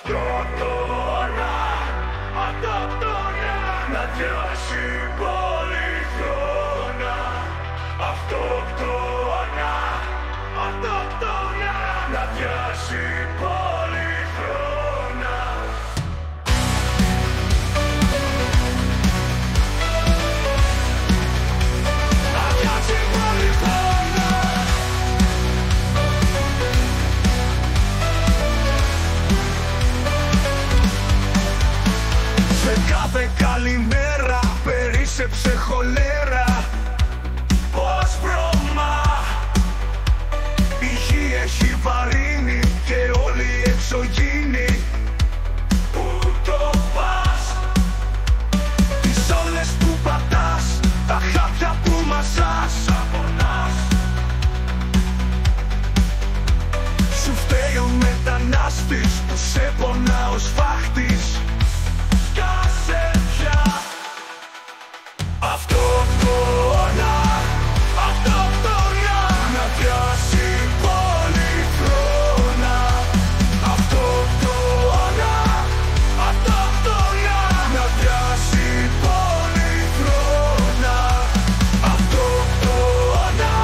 Αυτοκτόνα, αυτοκτόνα, να διάσει πολυθρόνα. Αυτοκτόνα, αυτοκτόνα, να διάσει πολυθρόνα. Να διάσει πολυθρόνα. Σε κάθε καλημέρα περίσσεψε χολέρα. Πώς βρώμα, η γη έχει βαρύνει και όλοι οι εξωγήινοι. Πού το πας, τις όλες που πατάς, τα χάπια που μαζάς, απονάς. Σου φταίει ο μετανάστης που σε πονά ο σφάχτης. Σκάσε πια. Αυτοκτόνα, αυτοκτόνα, να πιάσει πολυθρόνα. Αυτοκτόνα, αυτοκτόνα, να πιάσει πολυθρόνα. Αυτοκτόνα,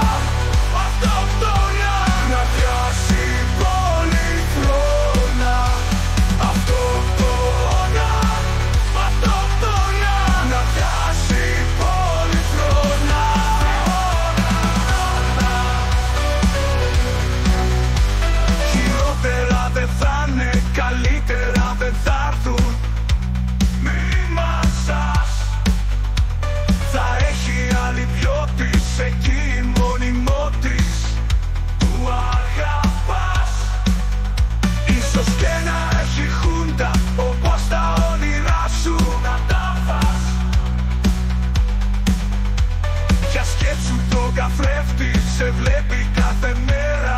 αυτοκτόνα, να πιάσει πολυθρόνα. Αυτοκτόνα, αυτοκτόνα, να πιάσει πολυθρόνα. Χειρότερα δεν θα είναι, καλύτερα δεν θα έρθουν. Μη μασάς, θα έχει άλλη ποιότης, εκεί μόνιμό της που αγαπάς. Ίσως και να έχει χούντα, όπως τα όνειρά σου να τα φας. Για σκέψου τον καθρέφτη, σε βλέπει κάθε μέρα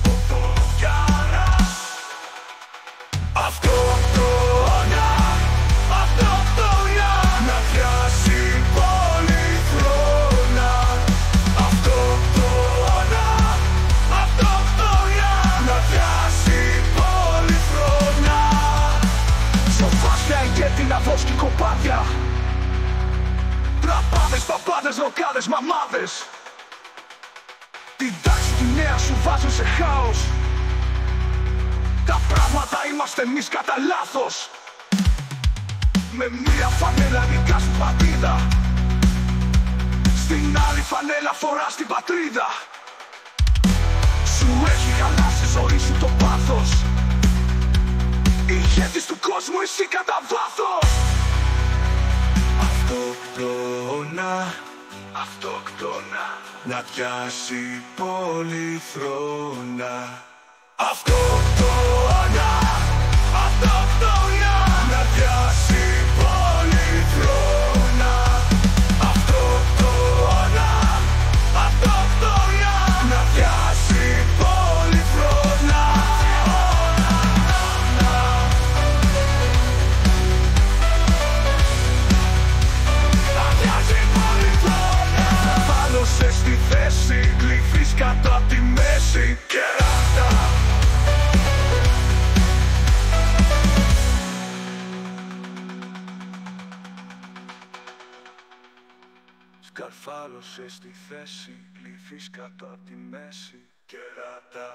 ο φωτιάρας. Αυτοκτόνα, αυτοκτόνα, να πιάσει πολυθρόνα. Αυτοκτόνα, αυτοκτόνα, να πιάσει πολυθρόνα. Σοφάσια, ηγέτινα, δώσει κοπάδια. Τραπάδες, παπάδες, ροκάδες, μαμάδες. Την τάξη τη νέα σου βάζουν σε χάος. Τα πράγματα είμαστε εμείς κατά λάθος. Με μία φανέλα νοικιάζουν πατρίδα, στην άλλη φανέλα φοράς την πατρίδα. Σου έχει χαλάσει ζωή σου το πάθος. Ηγέτης του κόσμου εσύ κατά βάθος. Αυτοκτόνα, αυτοκτόνα, να πιάσει πολυθρόνα. Αυτοκτόνα, αυτοκτόνα, να πιάσει πολυθρόνα. Αυτοκτόνα, αυτοκτόνα, να πιάσει πολυθρόνα. Να πιάσει πολυθρόνα. Βάλω σε στη θέση, γλυφείς κάτω απ' τη μέση. Κεράτα. Σκαρφάλωσε στη θέση, γλυφείς κάτω απ' τη μέση. Κεράτα.